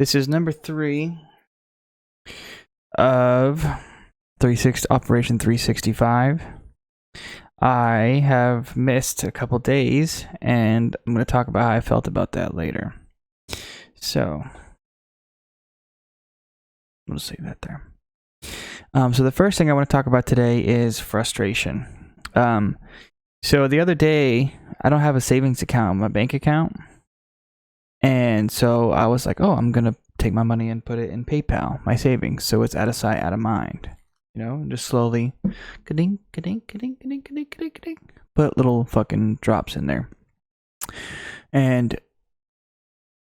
This is number 3 of Operation 365. I have missed a couple days, and I'm going to talk about how I felt about that later. So, we'll say that there. So the first thing I want to talk about today is frustration. So the other day, I don't have a savings account on my bank account. And so I was like, oh, I'm going to take my money and put it in PayPal, my savings. So it's out of sight, out of mind. You know, just slowly, ka-ding, ka-ding, ka-ding, ka-ding, ka-ding, ka-ding, ka-ding, put little fucking drops in there. And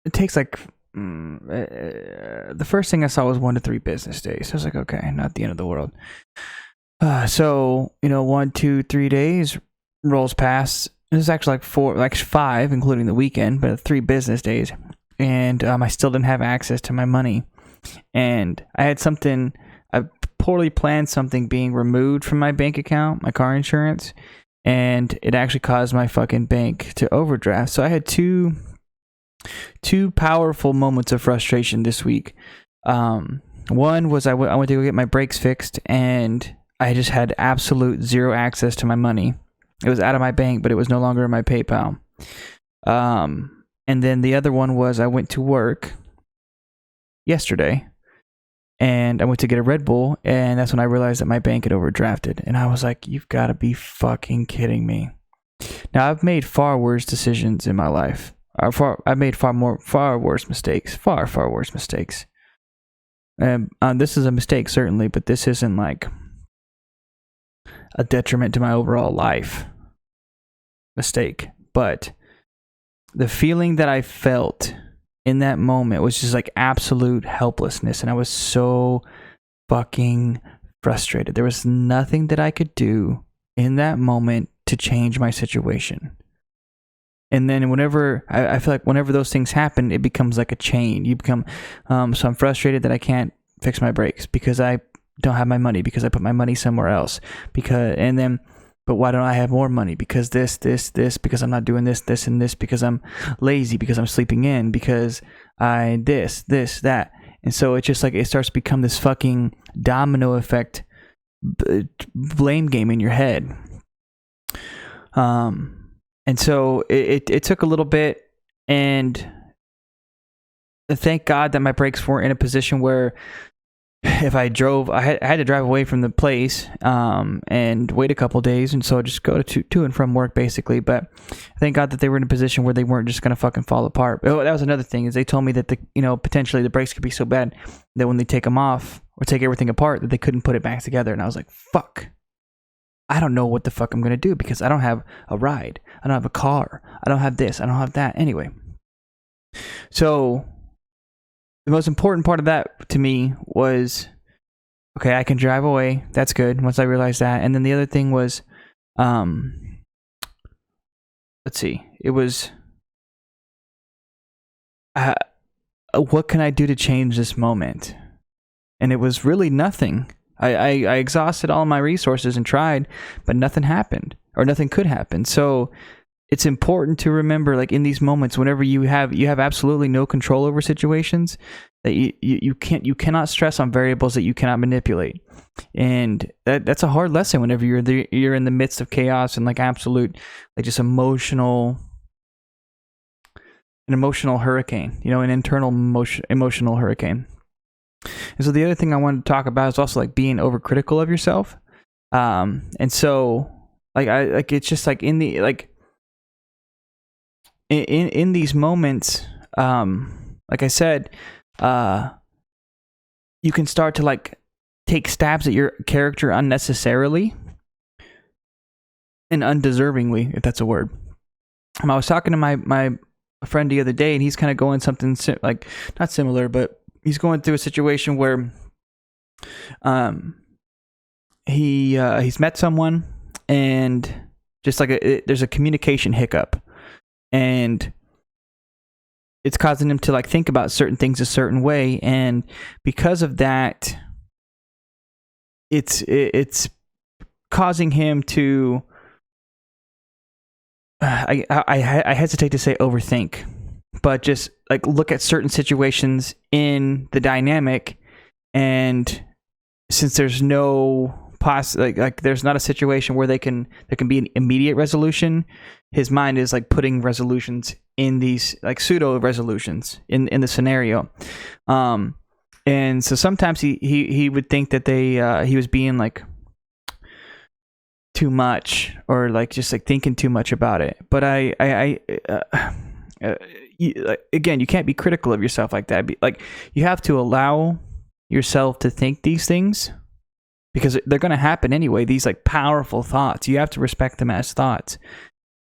it takes like, the first thing I saw was 1 to 3 business days. So I was like, okay, not the end of the world. So, 1, 2, 3 days rolls past. It was actually like 5, including the weekend, but 3 business days. And I still didn't have access to my money. And I poorly planned something being removed from my bank account, my car insurance, and it actually caused my fucking bank to overdraft. So I had two powerful moments of frustration this week. One was I went to go get my brakes fixed, and I just had absolute zero access to my money. It was out of my bank, but it was no longer in my PayPal. And then the other one was I went to work yesterday, and I went to get a Red Bull, and that's when I realized that my bank had overdrafted. And I was like, you've got to be fucking kidding me. Now, I've made far worse decisions in my life. I've made far worse mistakes. Far worse mistakes. And this is a mistake, certainly, but this isn't like a detriment to my overall life mistake. But the feeling that I felt in that moment was just like absolute helplessness, and I was so fucking frustrated. There was nothing that I could do in that moment to change my situation. And then whenever I feel like whenever those things happen, it becomes like a chain. You become so I'm frustrated that I can't fix my brakes because I don't have my money, because I put my money somewhere else, but why don't I have more money? Because this, because I'm not doing this, and this, because I'm lazy, because I'm sleeping in, because this, that. And so it's just like it starts to become this fucking domino effect blame game in your head. And so it took a little bit, and thank God that my brakes weren't in a position where if I drove, I had to drive away from the place and wait a couple days, and so I just go to and from work basically. But thank God that they were in a position where they weren't just gonna fucking fall apart. Oh, that was another thing, is they told me that potentially the brakes could be so bad that when they take them off or take everything apart, that they couldn't put it back together. And I was like, fuck. I don't know what the fuck I'm going to do because I don't have a ride. I don't have a car. I don't have this. I don't have that. Anyway. So the most important part of that to me was, okay, I can drive away. That's good. Once I realized that. And then the other thing was, let's see. It was, what can I do to change this moment? And it was really nothing. I exhausted all my resources and tried, but nothing happened, or nothing could happen. So it's important to remember, like in these moments, whenever you have absolutely no control over situations, that you cannot stress on variables that you cannot manipulate. And that's a hard lesson whenever you're in the midst of chaos and like absolute, like just an emotional hurricane, an internal emotional hurricane. And so the other thing I wanted to talk about is also like being overcritical of yourself. And so it's just like in the in these moments, like I said, you can start to like take stabs at your character unnecessarily and undeservingly, if that's a word. I was talking to my friend the other day, and he's kind of going something like not similar, but he's going through a situation where he's met someone, and just like there's a communication hiccup, and it's causing him to like think about certain things a certain way, and because of that, it's causing him to I hesitate to say overthink, but just like look at certain situations in the dynamic, and since there's no like there's not a situation where there can be an immediate resolution, his mind is like putting resolutions in these like pseudo resolutions in the scenario. And so sometimes he would think that he was being like too much, or like just like thinking too much about it. But again, you can't be critical of yourself like that. Like, you have to allow yourself to think these things, because they're going to happen anyway. These like powerful thoughts, you have to respect them as thoughts.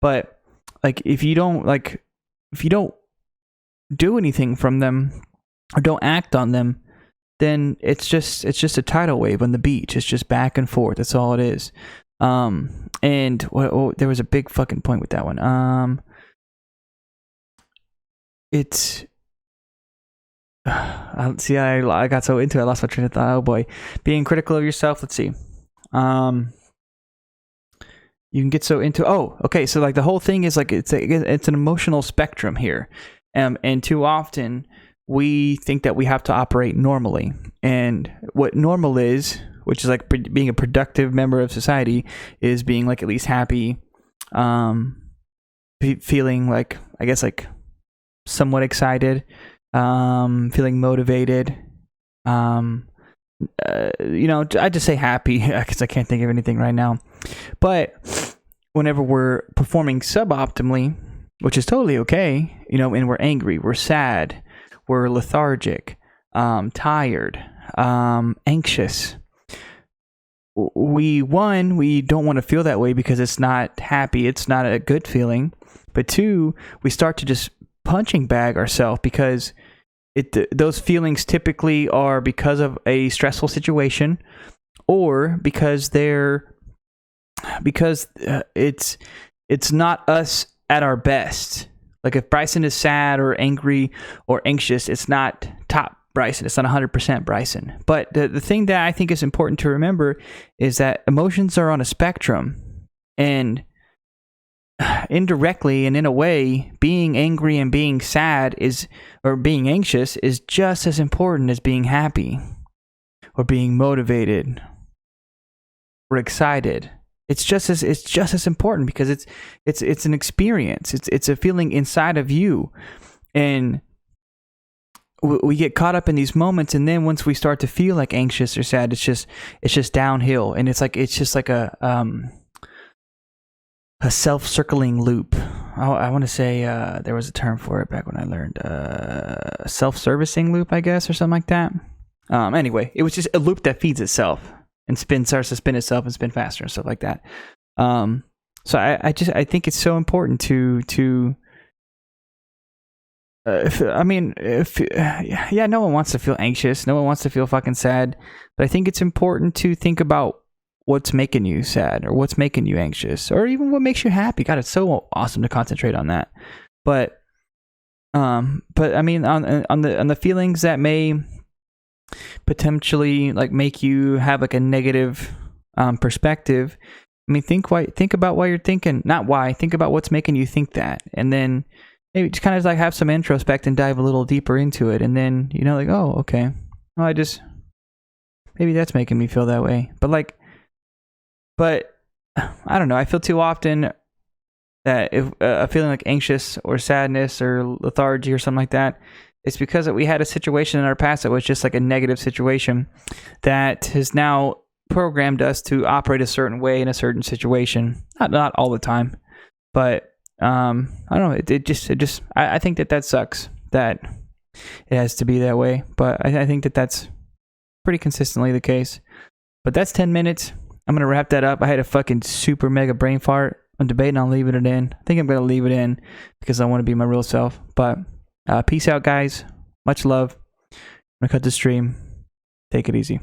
But like, if you don't do anything from them or don't act on them, then it's just a tidal wave on the beach. It's just back and forth. That's all it is. And there was a big fucking point with that one. It's see, I got so into it, I lost my train of thought. Oh boy, being critical of yourself. Let's see. You can get so into. Oh, okay. So like the whole thing is like it's an emotional spectrum here, and too often we think that we have to operate normally, and what normal is, which is like being a productive member of society, is being like at least happy, feeling like, I guess, like somewhat excited, feeling motivated. I just say happy because I can't think of anything right now. But whenever we're performing suboptimally, which is totally okay, and we're angry, we're sad, we're lethargic, tired, anxious, we don't want to feel that way because it's not happy, it's not a good feeling. But two, we start to just punching bag ourselves, because those feelings typically are because of a stressful situation, or because it's not us at our best. Like if Bryson is sad or angry or anxious, it's not top Bryson. It's not 100% Bryson. But the thing that I think is important to remember is that emotions are on a spectrum, and indirectly and in a way, being angry and being sad or being anxious is just as important as being happy or being motivated or excited. It's just as important, because it's an experience. It's a feeling inside of you, and we get caught up in these moments, and then once we start to feel like anxious or sad, it's just downhill, and it's just like a self-circling loop. I want to say there was a term for it back when I learned self-servicing loop, I guess, or something like that. Anyway, it was just a loop that feeds itself and starts to spin itself and spin faster and stuff like that. So I think it's so important to no one wants to feel anxious, no one wants to feel fucking sad, but I think it's important to think about what's making you sad, or what's making you anxious, or even what makes you happy. God, it's so awesome to concentrate on that. But I mean, on the feelings that may potentially like make you have like a negative perspective. I mean, think about why you're thinking, not why. Think about what's making you think that, and then maybe just kind of like have some introspect and dive a little deeper into it, and then like, oh, okay, well, maybe that's making me feel that way. But I don't know. I feel too often that if feeling like anxious or sadness or lethargy or something like that, it's because we had a situation in our past that was just like a negative situation that has now programmed us to operate a certain way in a certain situation. Not all the time, but I don't know. I think that sucks that it has to be that way. But I think that that's pretty consistently the case. But that's 10 minutes. I'm going to wrap that up. I had a fucking super mega brain fart. I'm debating on leaving it in. I think I'm going to leave it in because I want to be my real self. But peace out, guys. Much love. I'm going to cut the stream. Take it easy.